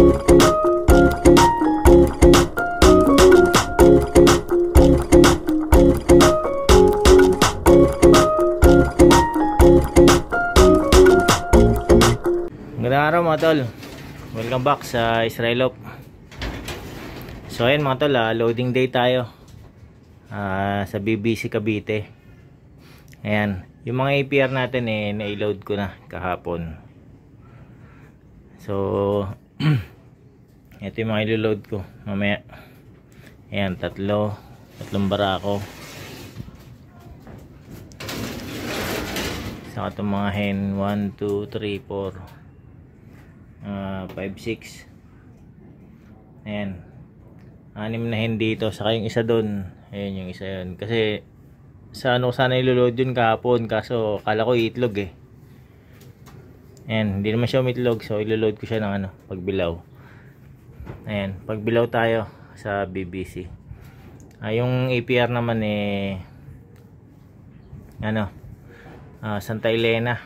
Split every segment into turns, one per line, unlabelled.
Magandang araw mga tol, welcome back sa Israelop. So ayan mga tol, loading day tayo sa BBC Cavite. Ayan, yung mga APR natin na-load ko na kahapon. So ito yung mga ilo-load ko mamaya. Ayan, tatlong barako. Saka itong mga hen 1, 2, 3, 4 5, 6. Ayan, 6 na hen dito, saka yung isa doon. Ayan yung isa yun, kasi sa ano sana iloload yun kahapon, kaso kala ko itlog Ayan, hindi naman siya umitlog, so iloload ko siya ng ano, pagbilaw. Ayan, pagbilaw tayo sa BBC. Yung APR naman Santa Elena.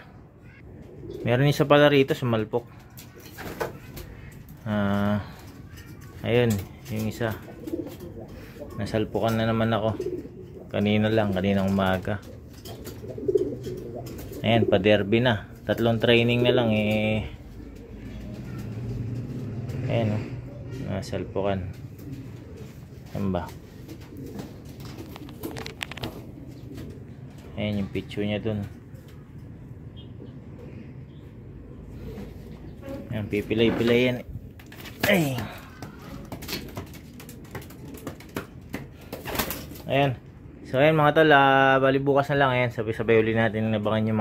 Meron isa pala rito, sumalpok. Ayun, yung isa nasalpukan na naman ako kaninang umaga. Ayan, pa-derby na, 3 training na lang ayan nasalpukan. Ayan ba, ayan yung picture niya dun. Ayan, pipilay-pilay yan. Ay. Ayan. So ayan mga tol, bali bukas na lang. Ayan, sabay-sabay uli natin nabangan yung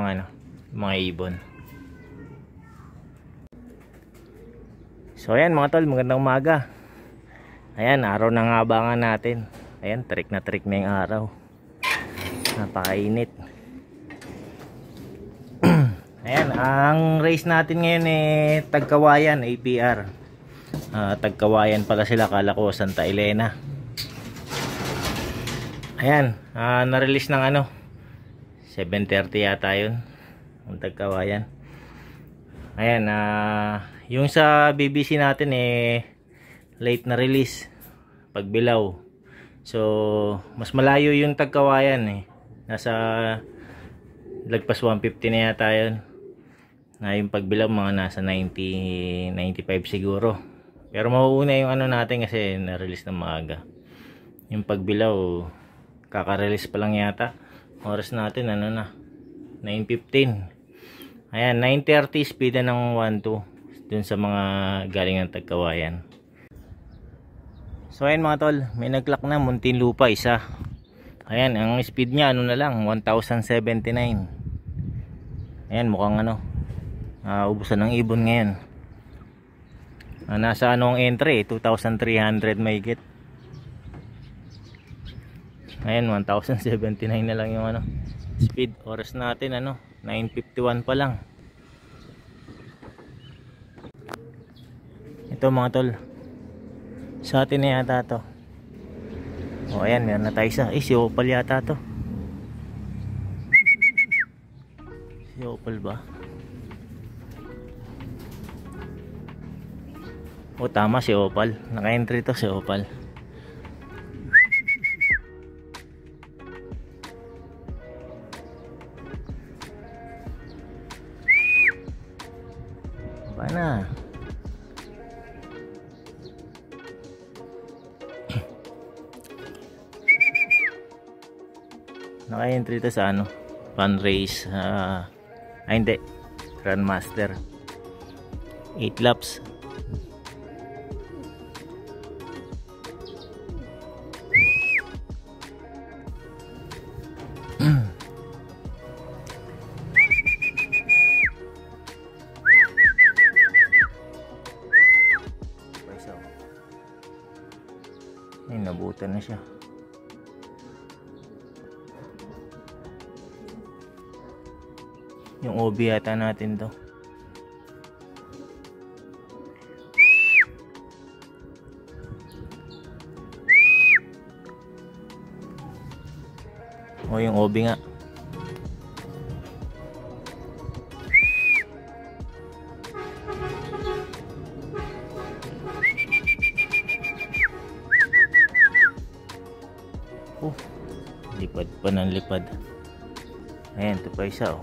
mga ibon. So ayan mga tol, magandang umaga. Ayan, araw na nga abangan natin. Ayan, trick na yung araw. Napakainit. Ayan, ang race natin ngayon Tagkawayan APR. Tagkawayan pala sila, kala ko Santa Elena. Ayan, na-release ng 7:30 yata yun, ang Tagkawayan. Ayan, yung sa BBC natin late na release, pagbilaw. So mas malayo yung Tagkawayan nasa lagpas 150 na yata yun. Yung pagbilaw mga nasa 90, 95 siguro. Pero mauuna yung natin kasi na-release ng maaga. Yung pagbilaw kaka-release pa lang yata. Oras natin 9:15. Ayan, 9:30 speed ng 1-2 dun sa mga galing ng Tagkawayan. So ayan mga tol, may nag-clock na Muntinlupa isa. Ayan, ang speed niya na lang 1079. Ayan, mukhang ubusan ng ibon ngayon. Nasa ang entry 2,300 may get. Ayan, 1079 na lang yung speed. Oras natin 9:51 pa lang. Ito mga tol, sa atin na yata to. O ayan, meron na tayo isa. Si Opal yata to. Si Opal ba? O tama, si Opal. Naka-entry to si Opal. Bana. Naka-entry to sa fun race. Hindi, Grandmaster 8 laps. Ay, nabutan na siya. Yung OB yata natin to. O yung OB nga. Lipad pa ng lipad. Ayan, ito pa isa oh.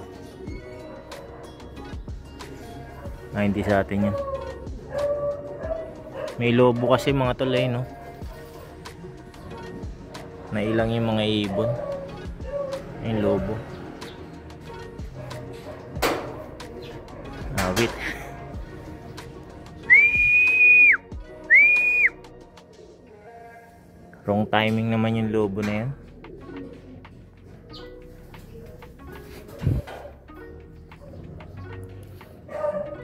Hindi sa atin yan. May lobo kasi mga tol eh, no? Nailang yung mga ibon. Yung lobo. Wait. Wrong timing naman yung lobo na yan.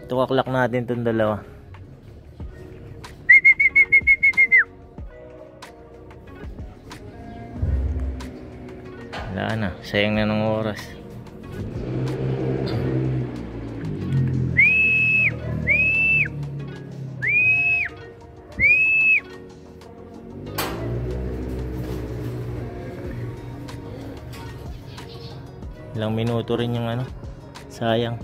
Tukaklak natin itong dalawa. Wala na, sayang na ng oras. Ilang minuto rin yung ano, sayang.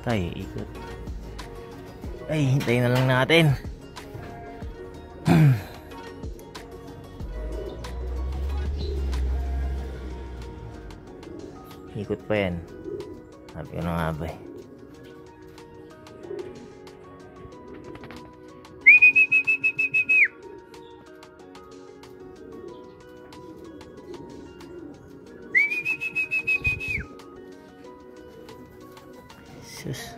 Tayo ikot. Ay, hintayin na lang natin. Ikot pa yan. Sabi ko na nga ba eh. Sus.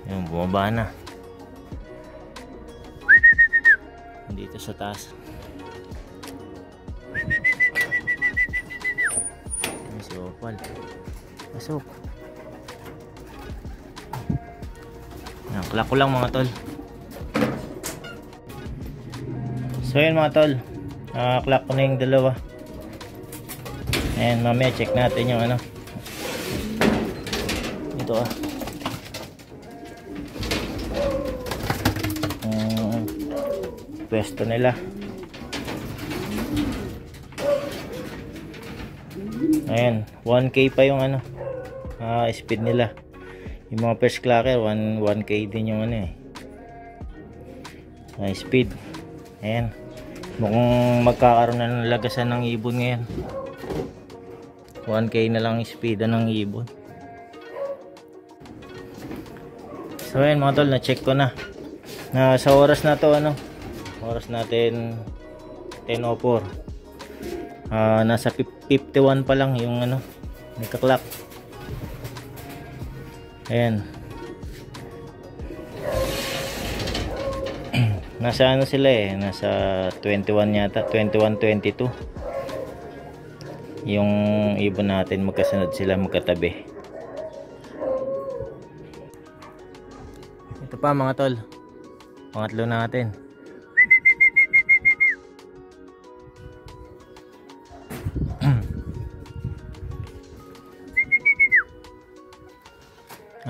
Yung bumaba na dito sa taas. Ay, si Opal pasok. Naklak ko lang mga tol. So yun mga tol, clock ko na yung dalawa. And mamaya check natin yung ano ito pwesto nila. Ayan, 1K pa yung ano speed nila. Yung mga first clocker 1K din yung ano speed. Ayan, mukhang magkakaroon na ng lagasan ng ibon ngayon. 1K na lang speed ng ibon. So ayan mga tol, na check ko na sa oras na to oras natin 10:04. Nasa 51 pa lang yung nagka-clock. Ayan. Nasa sila nasa 21 yata, 21-22. Yung ibon natin magkasunod sila, magkatabi. Ito pa mga tol, pangatlo natin.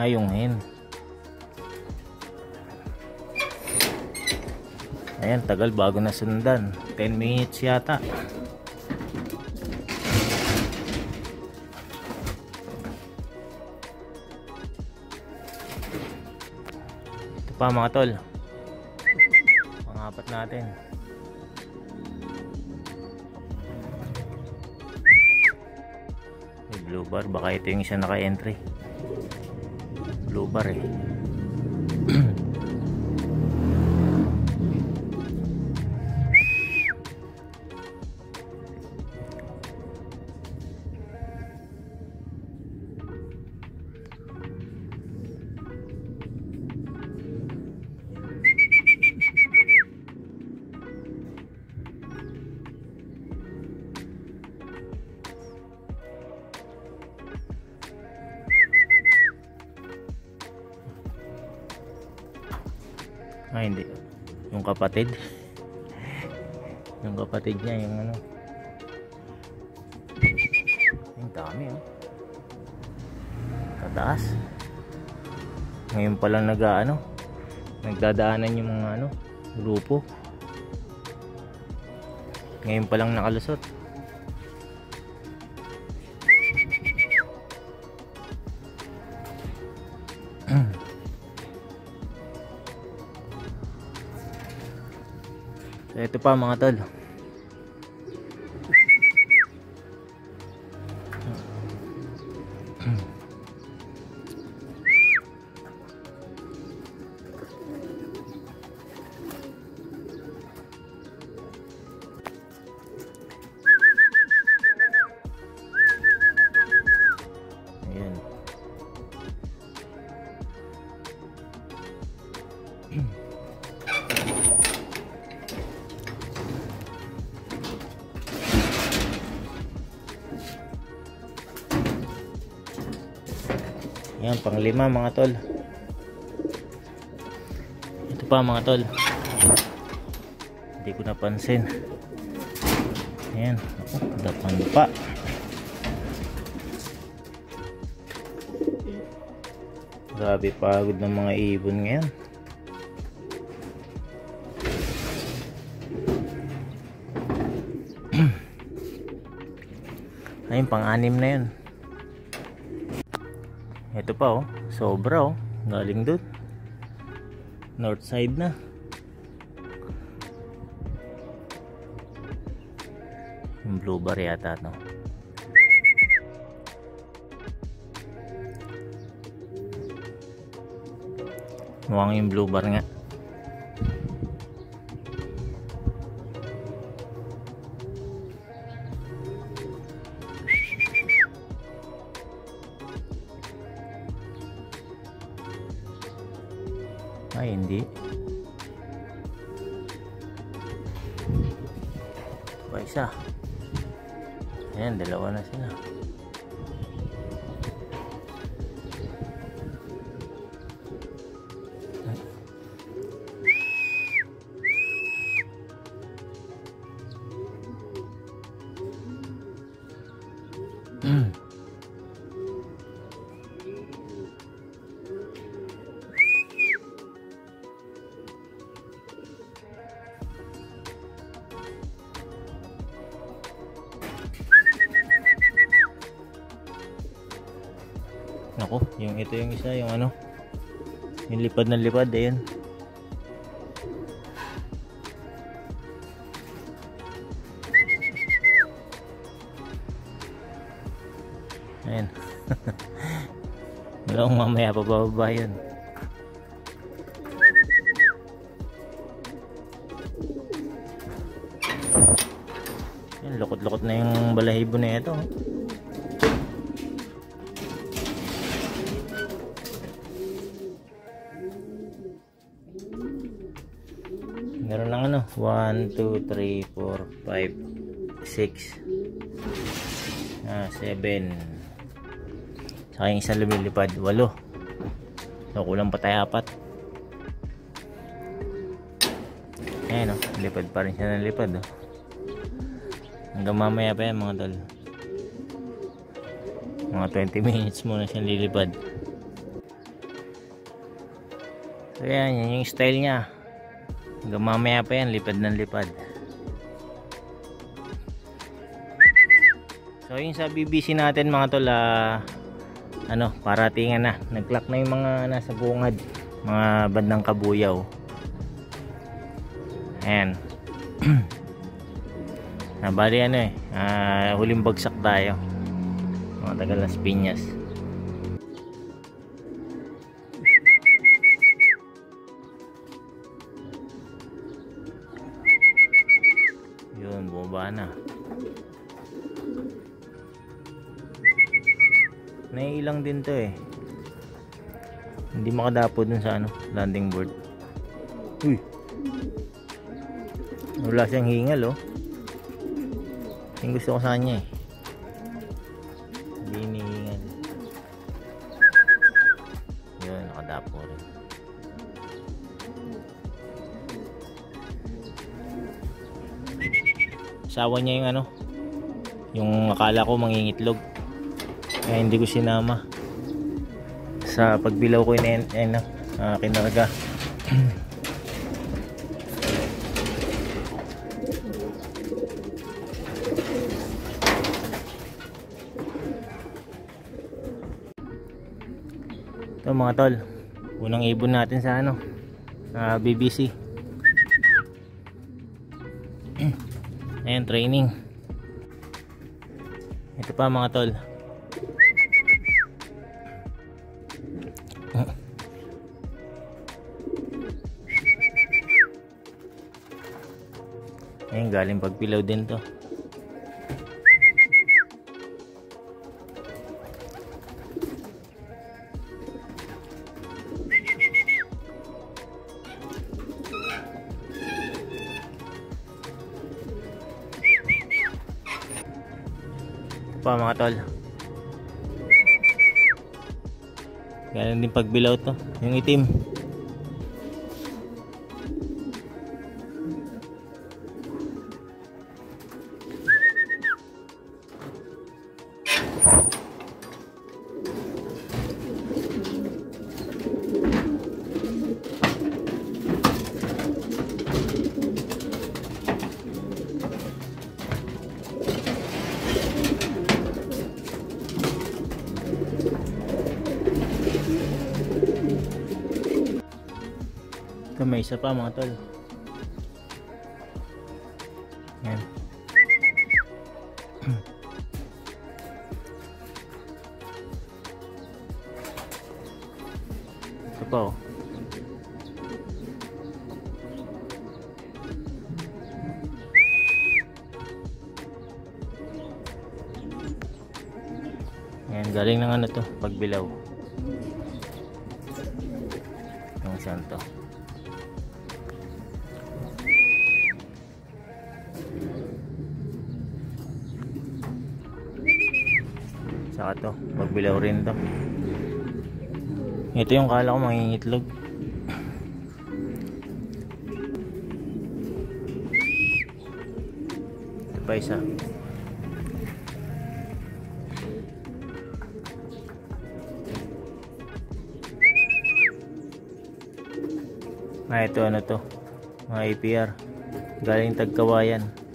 Yung hen. Ayan, tagal bago na sundan. 10 minutes yata. Ito pa mga tol, pangapat natin. May blue bar, baka ito yung isa naka-entry. Blue bar hindi. Yung kapatid. Yung kapatid niya, yung yung dami kataas. Ngayon pa lang nagdadaanan yung mga grupo. Ngayon pa lang nakalusot. So ito pa mga tol. Ayan. Yan, pang 5 mga tol. Ito pa mga tol. Hindi ko napansin. Ayan, dapan pa. Grabe pagod ng mga ibon ngayon. Ayun, pang-6 na yun. Ito pa oh, sobra oh, galing dun north side na. Yung blue bar yata no. Mukhang yung blue bar nga. Ay, hindi. Pa isa. Ayan, dalawa na sila. Nako, yung ito yung isa, yung ano, yung lipad na lipad, ayan. Ayan. Wala akong mamaya pababa yun. Ayan, lukot-lukot na yung balahibo na ito. Meron lang ano, 1, 2, 3, 4, 5, 6, 7. Saka yung isa lumilipad, 8. So kulang pa tayo 4. Ayan o, lipad pa rin siya ng lipad o. Hanggang mamaya pa yan mga tol. Mga 20 minutes muna siyang lilipad. So yan, yan yung style nya. Hanggang mamaya pa yan, lipad ng lipad. So yung sa BBC natin mga tol, ano, paratingan na. Nag-clock na yung mga nasa bungad, mga bandang Kabuyaw. Ayan. Bali ano huling bagsak tayo. Mga taga Las Piñas. Yun, bumaba na. Naiilang din to eh. Hindi makadapo dun sa ano, landing board. Uy. Wala siyang hingal oh. Yung gusto ko sa kanya eh. Hindi hinihingal. Yun, nakadapo rin. Sawa niya yung ano, yung akala ko mangingitlog. Kaya hindi ko sinama sa pagbilaw ko yun kinarga. Ito mga tol, unang ibon natin sa ano, BBC. Ayan, training. Ito pa mga tol. Ayan, galing pagpilaw din to. Ito pa mga tol. Galing din pagbilaw to. Yung itim. Ito, may isa pa mga tol. Yan. Ito pa oh. Yan, galing ng ano to, pagbilaw. Yung saan to. Saka to, magbilaw rin to. Ito yung kala ko mangingitlog. Ito pa isa. Ito ano to, mga APR galing Tagkawayan.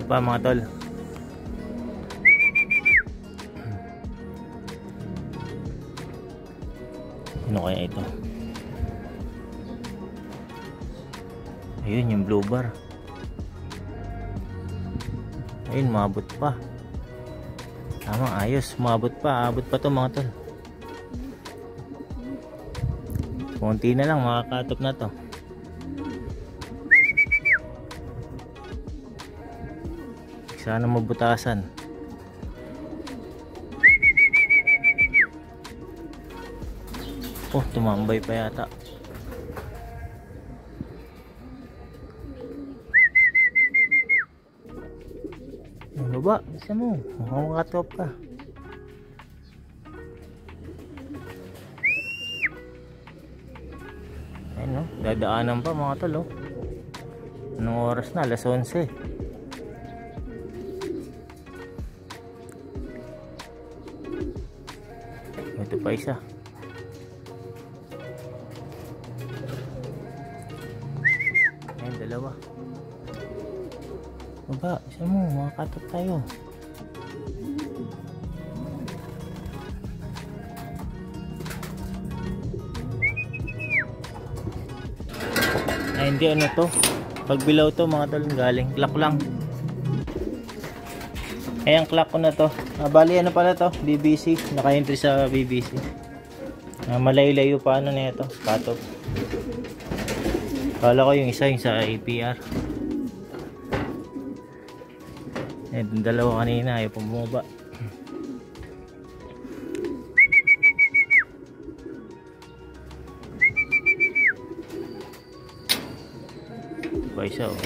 Pa mga tol. Ano kaya ito? Ayun yung blue bar. Ayun, maabot pa. Tama, ayos, maabot pa. Abot pa to mga tol. Konti na lang, makakatop na to. Sana mabutasan. Oh, tumambay pa yata. Ang baba, isa mo. Mukhang makatop ka. Ayun oh, dadaanan pa mga tol oh. Anong oras na? Alas 11. Ito pa isa. Ayan, dalawa. Baba, isa mo, makakatap tayo. Ay, hindi ano to. Pagbilaw to mga tol, galing. Clock lang. Ayan, clock ko na to. Bali ano pala to, BBC. Naka-entry sa BBC. Malayo-layo pa ano na ito, cut-off. Kala ko yung isa yung sa APR. Yung dalawa kanina ayaw pang bumaba. Ito pa isa oh.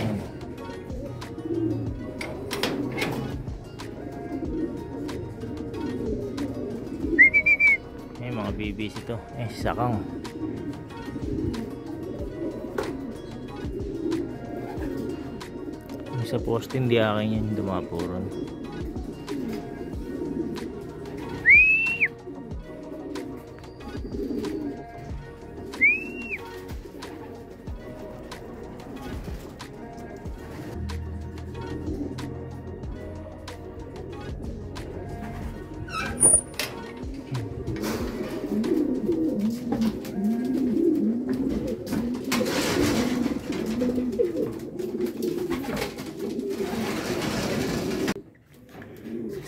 BBC to. Sakang. Yung sa poste hindi akin yan, dumapuron.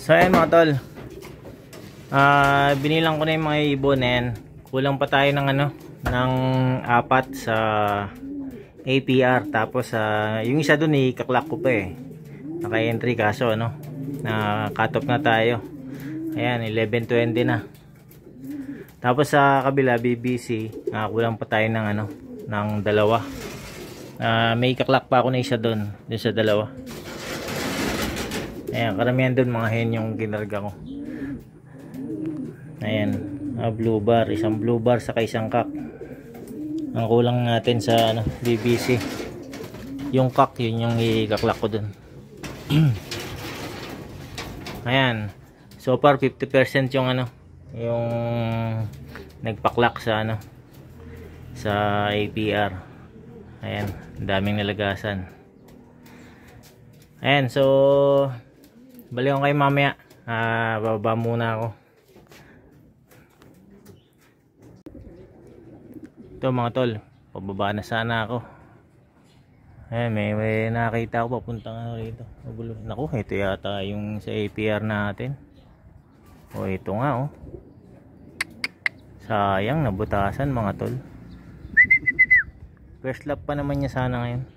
So ayan mga tol, binilang ko na yung mga ibon. Kulang pa tayo ng ng 4 sa APR. Tapos yung isa dun kaklak ko pa naka-entry, kaso na cut off na tayo. Ayan, 11:20 na. Tapos sa kabila BBC, kulang pa tayo ng ng 2. May kaklak pa ako na isa dun sa 2. Ayan, karamihan dun mga hen yung ginarga ko. Ayan, blue bar, isang blue bar saka isang kak. Ang kulang natin sa BBC, yung kak, yun yung ikaklak ko dun. Ayan, so far 50% yung yung nagpaklak sa sa APR. Ayan, daming nalagasan. Ayan, so balik ko kayo mamaya. Bababa muna ako. Ito mga tol, pababa na sana ako. Ayan, may nakita ako papuntang rito. Naku, ito yata yung sa APR natin. Ito nga sayang, nabutasan mga tol. First lap pa naman niya sana ngayon.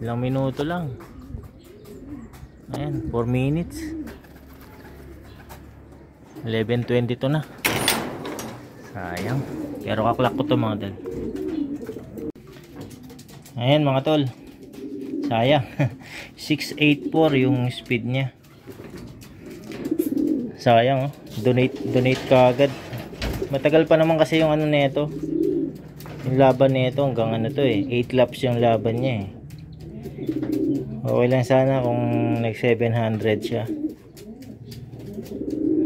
Ilang minuto lang. Ayan, 4 minutes. 11:22 na. Sayang. Pero kaklak ko to mga tol. Ayan mga tol, sayang. 684 yung speed niya. Sayang donate ka agad. Matagal pa naman kasi yung nito, yung laban nito hanggang 8 laps yung laban niya Okay lang sana kung nag 700 siya,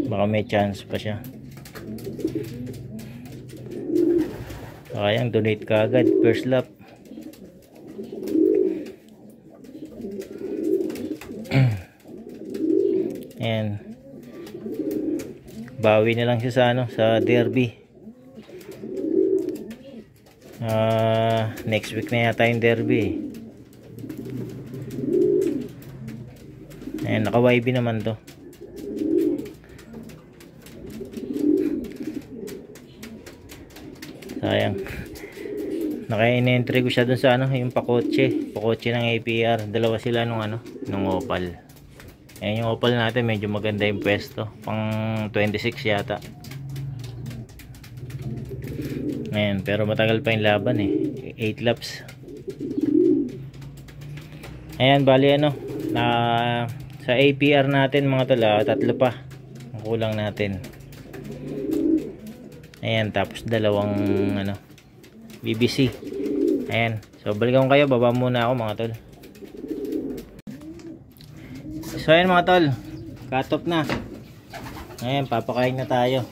baka may chance pa siya. Sayang, donate ka agad first lap. Ayan, bawi na lang siya sa sa derby. Next week na yata yung derby. Ayan, naka YB naman to. Sayang, naka-in-entry ko siya dun sa yung pakotse ng APR. Dalawa sila nung Opal. Ayan, yung Opal natin medyo maganda yung pwesto, pang 26 yata. Ayan, pero matagal pa yung laban 8 laps. Ayan, bali sa APR natin mga tol, 3 pa ang kulang natin. Ayan, tapos 2 BBC. Ayan, so balikan ko kayo, baba muna ako mga tol. So ayan mga tol, cut off na. Ayan, papakain na tayo.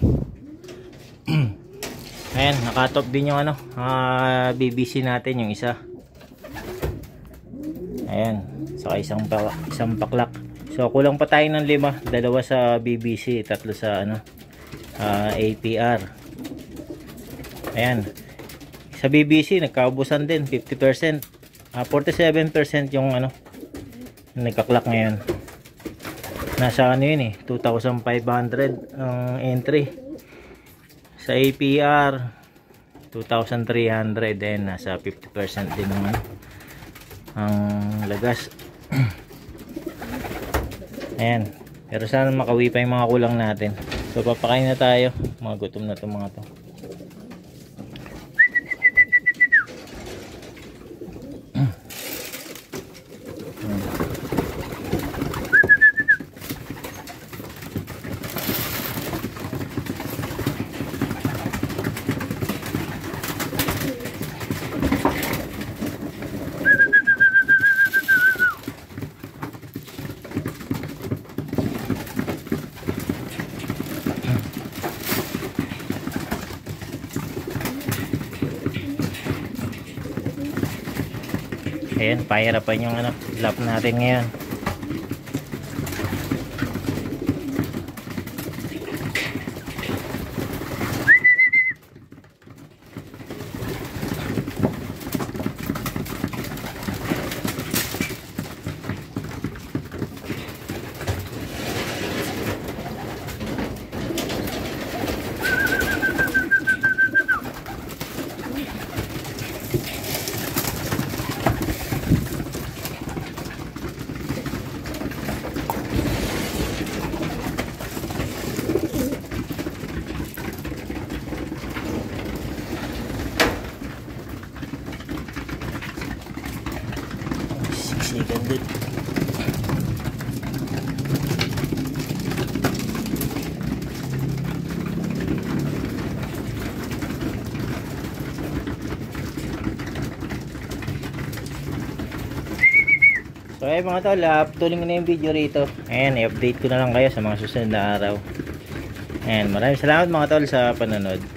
Ayan, naka-cut off din yung BBC natin, yung isa. Ayan, saka isang paklak. So kulang pa tayo ng 5, 2 sa BBC, 3 sa APR. Ayan, sa BBC nagkaubusan din 50%. 47% yung nagkaklak ngayon. Nasa yun 2,500 ang entry. Sa APR 2,300, then nasa 50% din naman ang lagas. Ayan, pero sana makawi pa yung mga kulang natin. So papakain na tayo, mga gutom na to mga to. Ayan, pahirapan yung ano, lap natin ngayon. Siksikan din. So ayun mga tol, patuloy ko na yung video rito. Ayan, i-update ko na lang kayo sa mga susunod na araw. Ayan, maraming salamat mga tol sa panonood.